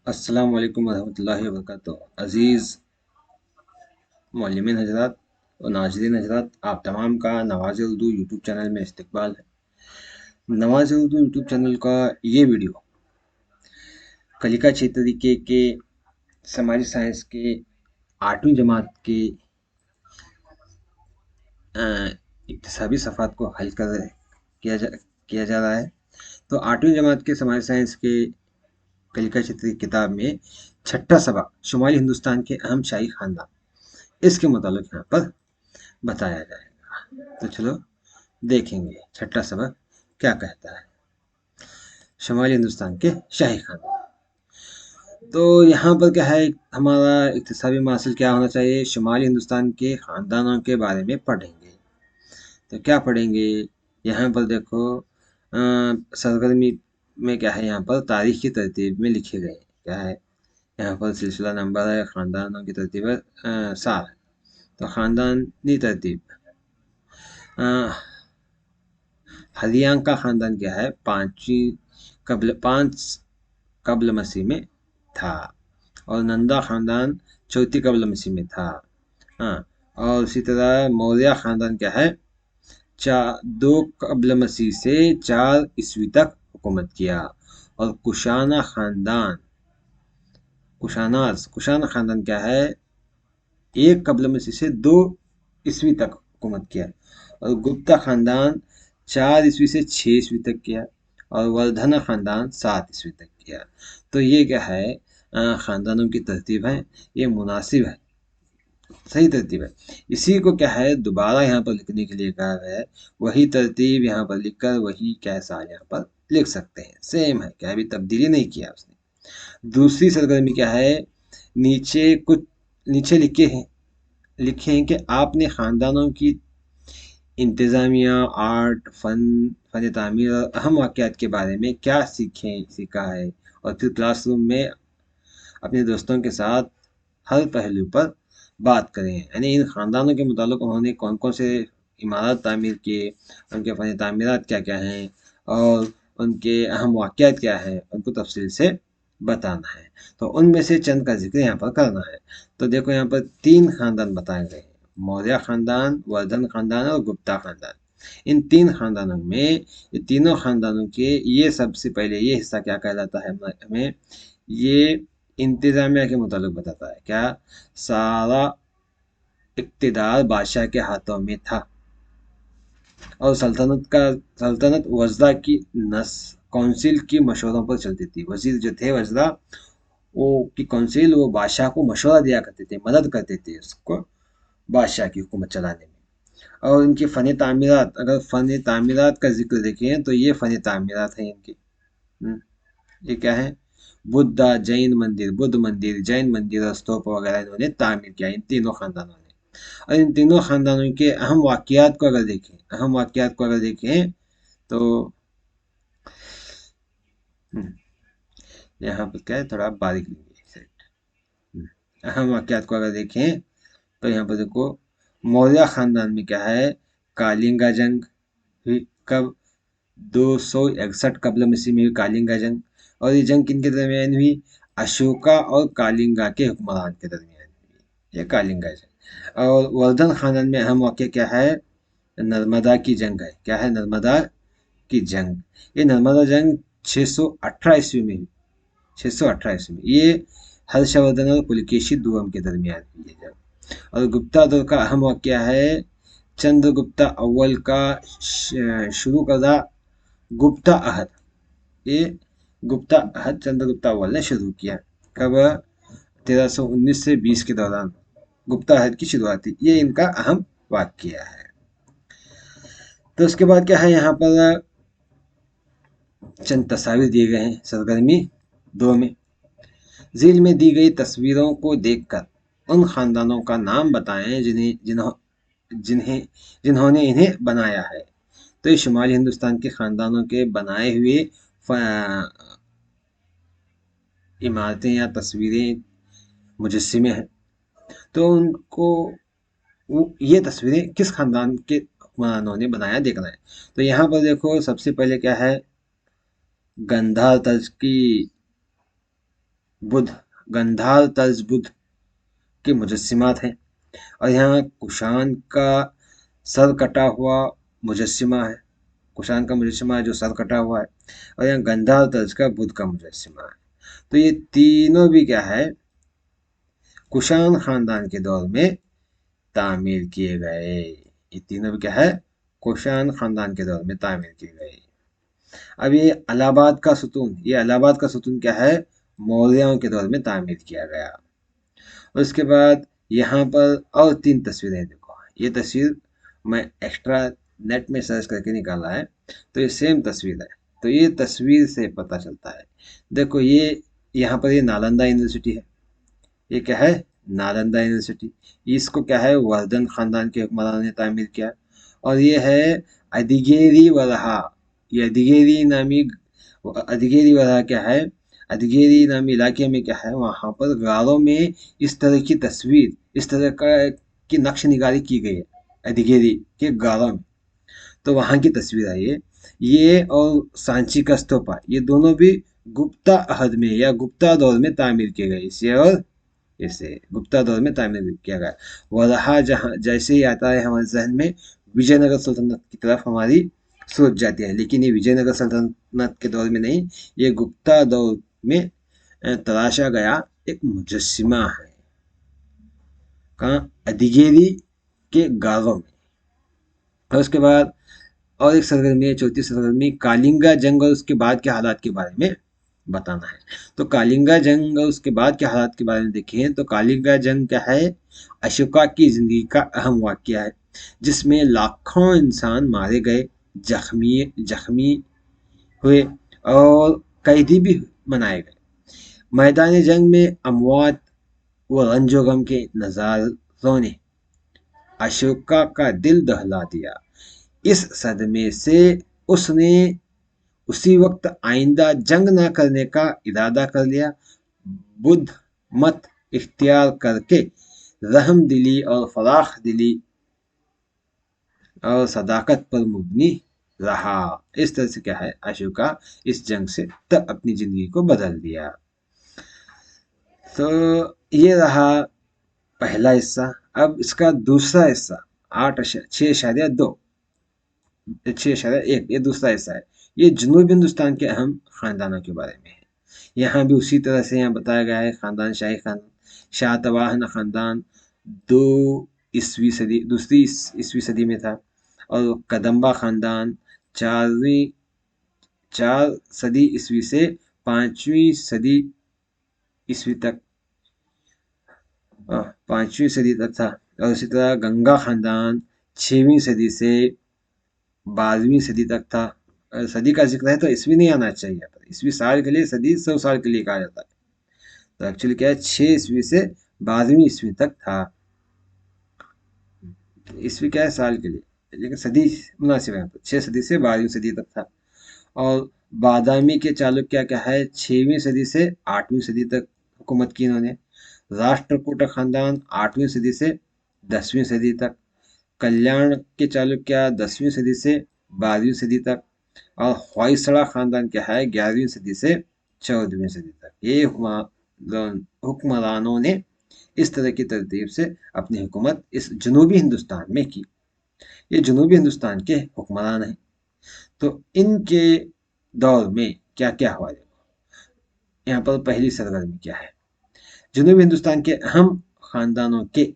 السلام علیکم ورحمۃ اللہ وبرکاتہ۔ عزیز معلمین حضرات اور ناظرین حضرات، آپ تمام کا نواز اردو یوٹیوب چینل میں استقبال ہے۔ نواز اردو یوٹیوب چینل کا یہ ویڈیو کلیکا چھیتری کے سماجی سائنس کے 8ویں جماعت کے اکتسابی صفحات کو حل کیا جا رہا ہے۔ تو 8ویں جماعت کے سماجی سائنس کے کلیکا چھیتری کتاب میں 6واں سبق شمالی ہندوستان کے اہم شاہی خاندان، اس کے متعلق یہاں پر بتایا جائے گا۔ تو چلو دیکھیں گے 6واں سبق کیا کہتا ہے شمالی ہندوستان کے شاہی خاندان۔ تو یہاں پر کیا ہے، ہمارا اقتصادی ماصل کیا ہونا چاہیے، شمالی ہندوستان کے خاندانوں کے بارے میں پڑھیں گے۔ تو کیا پڑھیں گے یہاں پر دیکھو، سرگرمی میں کیا ہے، یہاں پر تاریخ کی ترتیب میں لکھے گئے کیا ہے، یہاں پر سلسلہ نمبر ہے، خاندانوں کی ترتیب ہے 7۔ تو خاندانی ترتیب، ہریانگ کا خاندان کیا ہے، 5 قبل مسیح میں تھا، اور نندا خاندان 4 قبل مسیح میں تھا۔ اور اسی طرح موریہ خاندان کیا ہے، 2 قبل مسیح سے 4 عیسوی تک حکومت کیا۔ اور کشانہ خاندان کیا ہے، 1 قبل مسیح سے 2 عیسوی تک حکومت کیا۔ اور گپتا خاندان 4 عیسوی سے 6 عیسوی تک کیا، اور وردھنا خاندان 7 عیسوی تک کیا۔ تو یہ کیا ہے، خاندانوں کی ترتیب ہے، یہ مناسب ہے، صحیح ترتیب ہے۔ اسی کو کیا ہے دوبارہ یہاں پر لکھنے کے لیے کہا گیا ہے، وہی ترتیب یہاں پر لکھ کر وہی کیا سال یہاں پر لکھ سکتے ہیں، سیم ہے، کیا ابھی تبدیلی نہیں کیا اس نے۔ دوسری سرگرمی کیا ہے، نیچے لکھے ہیں کہ آپ نے خاندانوں کی انتظامیہ، آرٹ، فن تعمیر اور اہم واقعات کے بارے میں کیا سیکھا ہے، اور پھر کلاس روم میں اپنے دوستوں کے ساتھ ہر پہلو پر بات کریں۔ یعنی ان خاندانوں کے متعلق انہوں نے کون کون سے عمارات تعمیر کیے، ان کے فن تعمیرات کیا کیا ہیں، اور ان کے اہم واقعات کیا ہیں، ان کو تفصیل سے بتانا ہے۔ تو ان میں سے چند کا ذکر یہاں پر کرنا ہے۔ تو دیکھو یہاں پر 3 خاندان بتائے گئے ہیں، موریہ خاندان، وردھن خاندان اور گپتا خاندان۔ ان 3 خاندانوں میں، یہ تینوں خاندانوں کے یہ سب سے پہلے یہ حصہ کیا کہلاتا ہے، ہمیں یہ انتظامیہ کے متعلق بتاتا ہے، کیا سارا اقتدار بادشاہ کے ہاتھوں میں تھا، اور سلطنت وزراء کی کونسل کی مشوروں پر چلتی تھی۔ وزیر جو تھے، وزراء کی کونسل، وہ بادشاہ کو مشورہ دیا کرتے تھے، مدد کرتے تھے اس کو بادشاہ کی حکومت چلانے میں۔ اور ان کی فن تعمیرات، اگر فن تعمیرات کا ذکر دیکھیں تو یہ فن تعمیرات ہیں ان کی، یہ کیا ہے، بدھ مندر، جین مندر اور ستوپ وغیرہ انہوں نے تعمیر کیا، ان تینوں خاندانوں نے۔ اور ان تینوں خاندانوں کے اہم واقعات کو اگر دیکھیں تو یہاں پر کیا ہے، تھوڑا باریک لیں گے، اہم واقعات کو اگر دیکھیں تو یہاں پر دیکھو، موریہ خاندان میں کیا ہے، کالنگا جنگ ہوئی، کب، 261 قبل مسیح میں ہوئی کالنگا جنگ۔ اور یہ جنگ کن کے درمیان ہوئی، اشوکا اور کالنگا کے حکمران کے درمیان ہوئی، یہ کالنگا جنگ۔ اور وردھن خاندان میں اہم واقعہ کیا ہے، نرمدا کی جنگ ہے، کیا ہے، نرمدا کی جنگ۔ یہ نرمدا جنگ 618 عیسوی میں ہوئی، 618 عیسوی میں، یہ ہرش وردھن اور پلکیشی دوم کے درمیان ہوئی یہ جنگ۔ اور گپتا دور کا اہم واقعہ ہے، چندر گپتا اول کا شروع کردہ گپتا عہد، یہ گپتا عہد چندر گپتا اول نے شروع کیا، کب، 1319 سے 20 کے دوران گپتا عہد کی شروعات تھی، یہ ان کا اہم واقعہ ہے۔ تو اس کے بعد کیا ہے، یہاں پر چند تصاویر دیے گئے ہیں سرگرمی 2 میں۔ ذیل میں دی گئی تصویروں کو دیکھ کر ان خاندانوں کا نام بتائیں جنہوں نے انہیں بنایا ہے۔ تو یہ شمالی ہندوستان کے خاندانوں کے بنائے ہوئے عمارتیں یا تصویریں، مجسمے ہیں۔ تو ان کو یہ تصویریں کس خاندان کے حکمرانوں نے بنایا دیکھنا ہے۔ تو یہاں پر دیکھو، سب سے پہلے کیا ہے، گندھار طرز کی बुध, गंधार तर्ज बुध के मुजस्सिमात हैं। और यहाँ कुषाण का सर कटा हुआ मुजस्सिमा है, कुषाण का मुजस्सिमा है जो सर कटा हुआ है, और यहाँ गंधार तर्ज का बुध का मुजस्सिमा है। तो ये तीनों भी क्या है, कुषाण खानदान के दौर में तामीर किए गए। ये तीनों भी क्या है, कुषाण खानदान के दौर में तामीर किए गए। अब ये इलाहाबाद का सुतून, ये इलाहाबाद का सुतून क्या है, मौर्यों के दौर में तामीर किया गया। और उसके बाद यहाँ पर और 3 तस्वीरें देखो, ये तस्वीर मैं एक्स्ट्रा नेट में सर्च करके निकाला है, तो ये सेम तस्वीर है। तो ये तस्वीर से पता चलता है, देखो ये यहाँ पर ये नालंदा यूनिवर्सिटी है, ये क्या है, नालंदा यूनिवर्सिटी। इसको क्या है, वर्धन खानदान के हुक्मरान ने तामीर किया। और ये है अदिगेरी वरहा, ये अदिगेरी वरहा क्या है, अदिगेरी नामी इलाके में क्या है, वहाँ पर गारों में इस तरह की तस्वीर, इस तरह का की नक्श निगारी की गई है अदिगेरी के गारों में। तो वहाँ की तस्वीर है ये और सांची का स्तूपा, ये दोनों भी गुप्ता अहद में या गुप्ता दौर में तामीर किए गए। इसे और इसे गुप्ता दौर में तामीर किया गया। वरहा जहाँ जैसे ही आता है हमारे जहन में, विजयनगर सल्तनत की तरफ हमारी सोच जाती है, लेकिन ये विजयनगर सल्तनत के दौर में नहीं, ये गुप्ता दौर में तराशा गया एक मुजस्सिमा है, कहाँ, अदिगेरी के गारों में। और उसके बाद और एक सरगर्मी है, चौथी सरगर्मी, कालिंगा जंग और उसके बाद के हालात के बारे में बताना है। तो कालिंगा जंग और उसके बाद के हालात के बारे में देखें तो कालिंगा जंग क्या है, अशोका की जिंदगी का अहम वाकया है, जिसमें लाखों इंसान मारे गए, जख्मी जख्मी हुए और कैदी भी बनाए गए। मैदान जंग में अमवात व रंजो गम के नज़ारों ने अशोका का दिल दहला दिया। इस सदमे से उसने उसी वक्त आइंदा जंग न करने का इरादा कर लिया। बुद्ध मत इख्तियार करके रहम दिली और फराख दिली और सदाकत पर मुबनी रहा। इस तरह से क्या है, अशोका इस जंग से तब अपनी जिंदगी को बदल दिया। तो ये रहा पहला हिस्सा। अब इसका दूसरा हिस्सा 6.2 6.1, ये दूसरा हिस्सा है। ये जनूबी हिंदुस्तान के अहम खानदानों के बारे में है। यहाँ भी उसी तरह से यहाँ बताया गया है, खानदान शाही खानदान, शातवाहन खानदान दो ईस्वी सदी दूसरी ईस्वी सदी में था, और कदम्बा खानदान 4 सदी ईस्वी से 5वीं सदी ईस्वी तक 5वीं सदी तक था। और इसी तरह गंगा खानदान 6वीं सदी से 12वीं सदी तक था। सदी का जिक्र है तो ईस्वी नहीं आना चाहिए, ईस्वी साल के लिए, सदी 100 साल के लिए कहा जाता है। तो एक्चुअली क्या है, 6 ईस्वी से 12वीं ईस्वी तक था। ईस्वी क्या है, साल के लिए, लेकिन सदी मुनासिब है, 6 सदी से 12वीं सदी तक था। और बादामी के चालुक्य क्या है, 6वीं सदी से 8वीं सदी तक हुकूमत की इन्होंने। राष्ट्रकूट खानदान 8वीं सदी से 10वीं सदी तक। कल्याण के चालुक्य 10वीं सदी से 12वीं सदी तक। और होयसड़ा खानदान क्या है, 11वीं सदी से 14वीं सदी तक। ये हुक्मरानों ने इस तरह की तरतीब से अपनी हुकूमत इस जनूबी हिंदुस्तान में की। ये जनूबी हिंदुस्तान के हुक्मरान हैं। तो इनके दौर में क्या क्या हुआ, देखो यहाँ पर पहली सरगर्मी क्या है, जनूबी हिंदुस्तान के अहम खानदानों के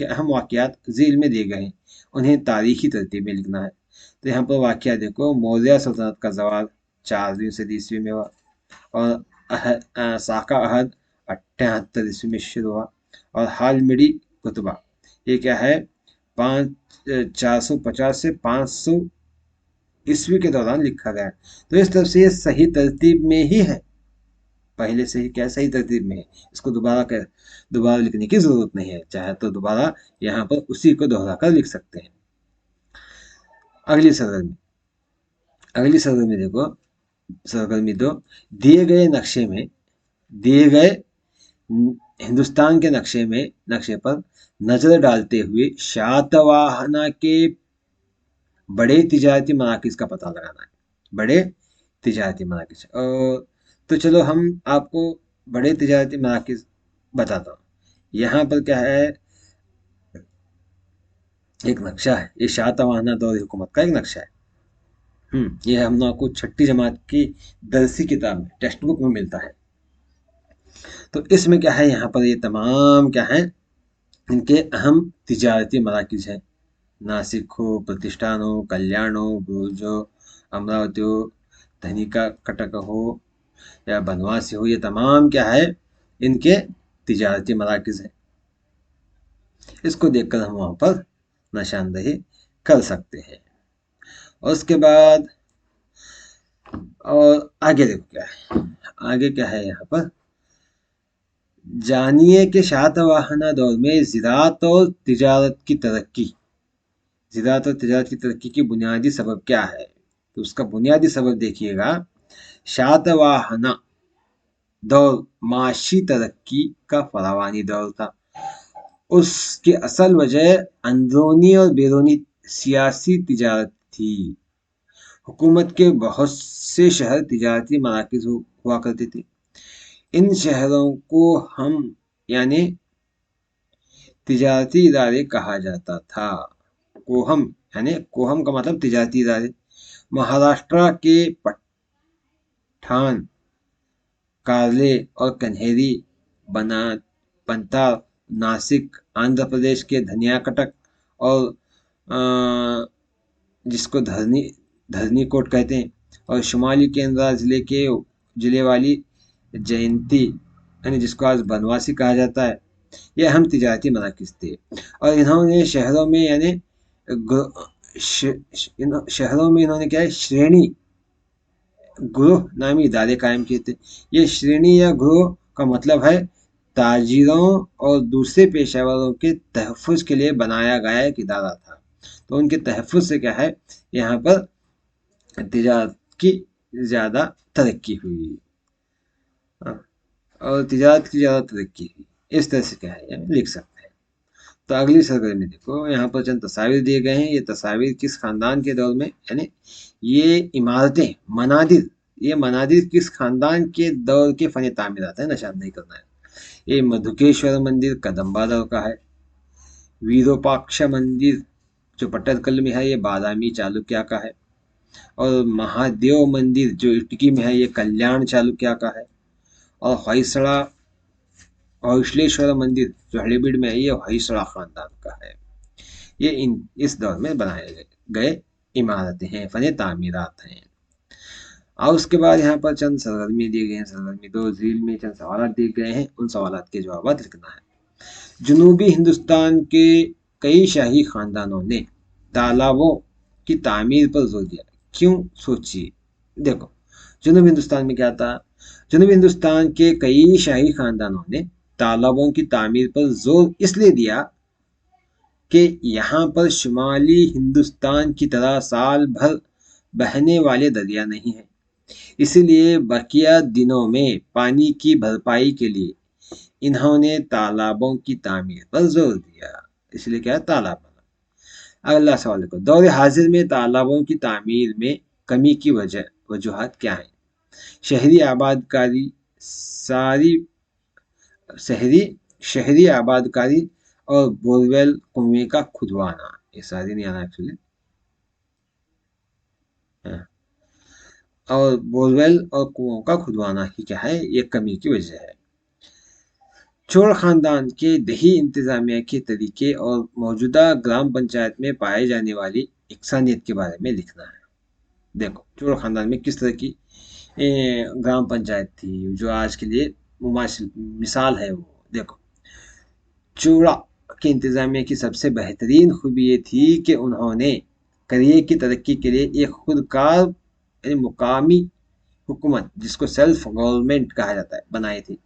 अहम वाक़यात ज़ील में दिए गए हैं, उन्हें तारीखी तरतीब में लिखना है। तो यहाँ पर वाक़या देखो, मौर्य सल्तनत का ज़वाल 4वीं सदी ईस्वी में हुआ, और साका अहद 78 ईस्वी में शुरू हुआ। और हालमिडी कुतबा, ये क्या है, 450 से 500 ईस्वी के दौरान लिखा गया। तो इस तरफ से ये सही तरतीब में ही है, पहले से ही क्या सही तरतीब में है, इसको दोबारा लिखने की जरूरत नहीं है, चाहे तो दोबारा यहाँ पर उसी को दोहरा कर लिख सकते हैं। अगली सरगर्मी देखो, सरगर्मी 2, दिए गए नक्शे में, दिए गए हिंदुस्तान के नक्शे पर नजर डालते हुए शातवाहना के बड़े तिजारती मराकज़ का पता लगाना है। बड़े तिजारती मराकज़। और तो चलो हम आपको बड़े तिजारती मराकज़ बताता हूँ। यहाँ पर क्या है, एक नक्शा है, ये शातवाहना दौर हुकूमत का एक नक्शा है। ये हम लोग को छठी जमात की दरसी किताब में, टेक्स्ट बुक में मिलता है। तो इसमें क्या है, यहाँ पर ये तमाम क्या है, इनके अहम तिजारती मराकज़ हैं। नासिक हो, प्रतिष्ठान हो, कल्याण हो, भुज हो, अमरावती हो, धनिका कटक हो या बनवासी हो, ये तमाम क्या है, इनके तिजारती मराकज़ हैं। इसको देखकर हम वहाँ पर निशानदही कर सकते हैं। और उसके बाद और आगे देखो क्या है, आगे क्या है यहाँ पर, जानिए कि शातवाहना दौर में ज़राअत और तिजारत की तरक्की, ज़राअत और तिजारत की तरक्की की बुनियादी सबब क्या है। तो उसका बुनियादी सबब देखिएगा, शातवाहना दौर माशी तरक्की का फरावानी दौर था। उसकी असल वजह अंदरूनी और बैरूनी सियासी तिजारत थी। हुकूमत के बहुत से शहर तिजारती मराकज़ हुआ करते थे। इन शहरों को हम यानी तिजारती इदारे कहा जाता था। कोहम यानी कोहम का मतलब तिजारती इदारे। महाराष्ट्र के पठान, कार्ले और कन्हेरी, पंता, नासिक, आंध्र प्रदेश के धनियाकटक और जिसको धरनी कोट कहते हैं, और शुमाली केंद्र जिले वाली जयंती यानी जिसको आज बनवासी कहा जाता है, ये अहम तिजारती मराकज़ थे। और इन्होंने शहरों में यानी शहरों में इन्होंने क्या है, श्रेणी गृह नामी इदारे कायम किए थे। ये श्रेणी या गृह का मतलब है ताजिरों और दूसरे पेशेवरों के तहफ़्फ़ुज़ के लिए बनाया गया एक इदारा था। तो उनके तहफ़्फ़ुज़ से क्या है, यहाँ पर तिजारत की ज़्यादा तरक्की हुई और तिजारत की ज़्यादा तरक्की हुई। इस तरह से क्या है, लिख सकते हैं। तो अगली सरगर्मी देखो, यहाँ पर चंद तस्वीर दिए गए हैं। ये तस्वीर किस खानदान के दौर में, यानी ये इमारतें मनादिर, ये मनादिर किस खानदान के दौर के फन तामीरात है, निशानदही करना है। ये मधुकेश्वर मंदिर कदम्बा दौर का है। वीरोपाक्ष मंदिर जो पट्टदकल में है, ये बादामी चालुक्य का है। और महादेव मंदिर जो इटकी में है, ये कल्याण चालुक्य का है। और होयसलेश्वर मंदिर जो हड़ेबीड में है, ये होयसला खानदान का है। ये इस दौर में बनाए गए इमारतें हैं, फन तामीरात हैं। और उसके बाद यहाँ पर चंद सरगर्मी दिए गए हैं। सरगर्मी 2 झील में चंद सवाल दिए गए हैं, उन सवाल के जवाब लिखना है। जनूबी हिंदुस्तान के कई शाही खानदानों ने तालाबों की तामीर पर जोर दिया, क्यों, सोचिए। देखो जनूबी हिंदुस्तान में क्या था, जनूबी हिंदुस्तान के कई शाही खानदानों ने तालाबों की तामीर पर जोर इसलिए दिया कि यहाँ पर शुमाली हिंदुस्तान की तरह साल भर बहने वाले दरिया नहीं है। इसलिए बकिया दिनों में पानी की भरपाई के लिए इन्होंने तालाबों की तामीर पर जोर दिया, इसलिए क्या तालाब बना। अगला सवाल देखो, दौर हाजिर में तालाबों की तामीर में कमी की वजूहात क्या है। शहरी आबादकारी सारी शहरी आबादकारी और बोरवेल कुएं का खुदवाना, ये सारी नहीं आना एक्चुअली, और बोरवेल और कुओं का खुदवाना ही क्या है, ये कमी की वजह है। चोल खानदान के दही इंतजामिया के तरीके और मौजूदा ग्राम पंचायत में पाए जाने वाली इकसानियत के बारे में लिखना है। देखो चोल खानदान में किस तरह की ग्राम पंचायत थी, जो आज के लिए मिसाल है वो। देखो चूड़ा के इंतजामिया की सबसे बेहतरीन खूबी ये थी कि उन्होंने करियर की तरक्की के लिए एक खुदकार मुकामी हुकूमत, जिसको सेल्फ गवर्नमेंट कहा जाता है, बनाई थी।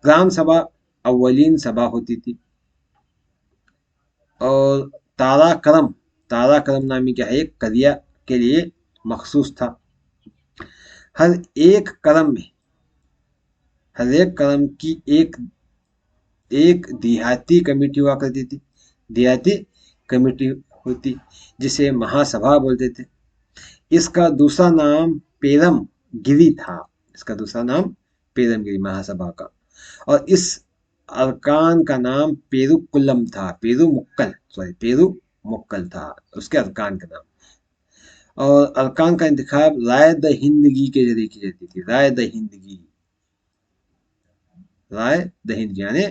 ग्राम सभा अव्वलीन सभा होती थी। और तारा करम नामी क्या है, एक करिया के लिए मखसूस था। हर एक करम की एक देहाती कमेटी हुआ करती थी, देहाती कमेटी होती, जिसे महासभा बोलते थे। इसका दूसरा नाम पेरम गिरी था, इसका दूसरा नाम पेरम गिरी महासभा का। और इस अरकान का नाम पेरुकुलम था, पेरू मुक्कल था उसके अरकान का नाम। और अरकान का इंतखाब राय द हिंदगी के जरिए की जाती थी, राय द हिंदगी यानी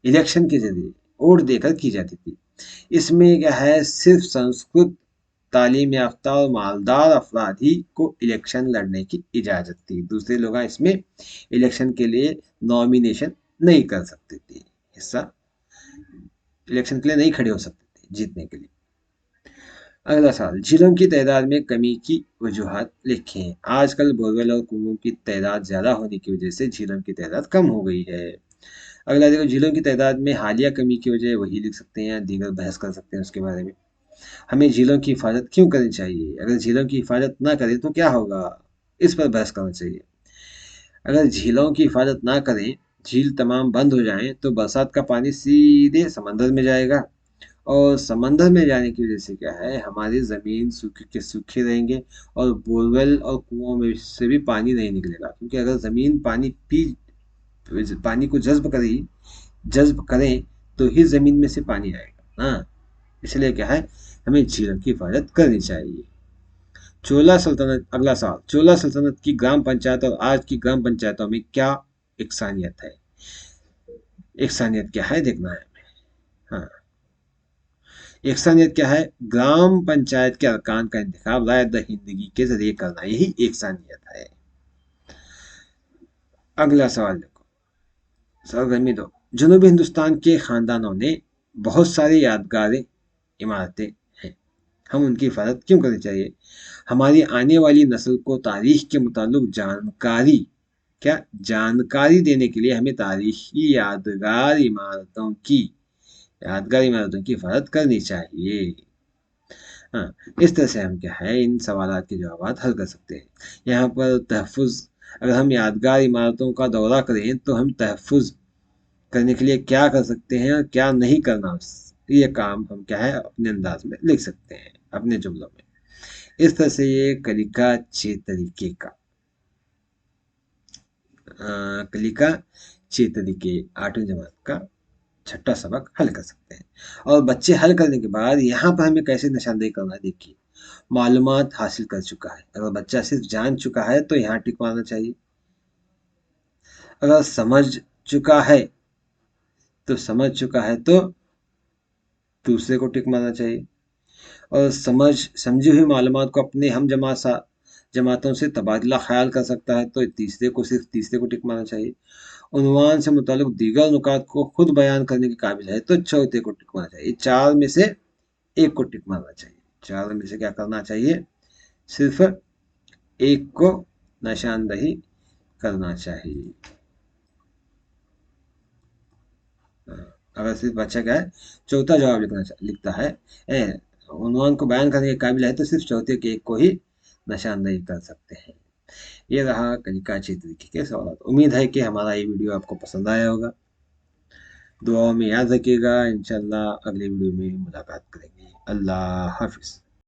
इलेक्शन के जरिए वोट देकर की जाती थी। इसमें क्या है, सिर्फ संस्कृत तालीम याफ्ता और मालदार अफराद ही को इलेक्शन लड़ने की इजाज़त थी। दूसरे लोग इसमें इलेक्शन के लिए नॉमिनेशन नहीं कर सकते थे, हिस्सा इलेक्शन के लिए नहीं खड़े हो सकते थे जीतने के लिए। अगला सवाल, झीलों की तादाद में कमी की वजूहात लिखें। आजकल बोरवेल और कुओं की तादाद ज़्यादा होने की वजह से झीलों की तादाद कम हो गई है। अगला देखो, झीलों की तादाद में हालिया कमी की वजह वही लिख सकते हैं, दीगर बहस कर सकते हैं उसके बारे में। हमें झीलों की हिफाजत क्यों करनी चाहिए, अगर झीलों की हिफाजत ना करें तो क्या होगा, इस पर बहस करना चाहिए। अगर झीलों की हिफाजत ना करें, झील तमाम बंद हो जाएं, तो बरसात का पानी सीधे समंदर में जाएगा, और समंदर में जाने की वजह से क्या है, हमारी ज़मीन सूखे के सूखे रहेंगे, और बोरवेल और कुओं में से भी पानी नहीं निकलेगा, क्योंकि अगर ज़मीन पानी को जज्ब करें तो ही ज़मीन में से पानी आएगा ना। इसलिए क्या है, हमें झीलों की हिफाजत करनी चाहिए। चोला सल्तनत, अगला सवाल, चोला सल्तनत की ग्राम पंचायत और आज की ग्राम पंचायतों में क्या इकसानियत है। इकसानियत क्या है देखना है। हाँ, इकसानियत क्या है, ग्राम पंचायत के अरकान का इंतखाब राय द हिंदगी के जरिए करना, यही इकसानियत है। अगला सवाल देखो, सरगर्मी दो, जनूबी हिंदुस्तान के खानदानों ने बहुत सारी यादगारें इमारतें हैं, हम उनकी हिफाजत क्यों करनी चाहिए। हमारी आने वाली नस्ल को तारीख के मुतालिक जानकारी देने के लिए हमें तारीखी यादगार इमारतों की हिफाजत करनी चाहिए। हाँ, इस तरह से हम क्या है, इन सवालात के जवाब हल कर सकते हैं। यहाँ पर तहफ़्फ़ुज़, अगर हम यादगार इमारतों का दौरा करें तो हम तहफ़्फ़ुज़ करने के लिए क्या कर सकते हैं और क्या नहीं करना, ये काम हम क्या है अपने अंदाज में लिख सकते हैं, अपने जुमलों में। इस तरह से ये कलिका 6 तरीके का कलिका 6 तरीके 8वीं जमात का छठा सबक हल कर सकते हैं। और बच्चे हल करने के बाद यहाँ पर हमें कैसे निशानदेही करना है, देखिए, मालूमात हासिल कर चुका है, अगर बच्चा सिर्फ जान चुका है तो यहाँ टिक मारना चाहिए। अगर समझ चुका है तो दूसरे को टिक मारना चाहिए। और समझी हुई मालूमात को अपने हम जमातों से तबादला ख्याल कर सकता है तो सिर्फ तीसरे को टिक मारना चाहिए। उन्वान से मुतालिक दीगर नुकात को खुद बयान करने के काबिल है तो चौथे को टिक मारना चाहिए। चार में से एक को टिक मारना चाहिए। चार में से क्या करना चाहिए, सिर्फ एक को निशानदही करना चाहिए। अगर सिर्फ बच्चा क्या है, चौथा जवाब लिखता है, उन्वान को बयान करने के काबिल है तो सिर्फ चौथे के एक को ही निशानदही कर सकते हैं। ये रहा कनिका 6 तरीके के सवाल। उम्मीद है कि हमारा ये वीडियो आपको पसंद आया होगा। दुआओं में याद रखिएगा, इंशाल्लाह अगले वीडियो में मुलाकात करेंगे। अल्लाह हाफिज़।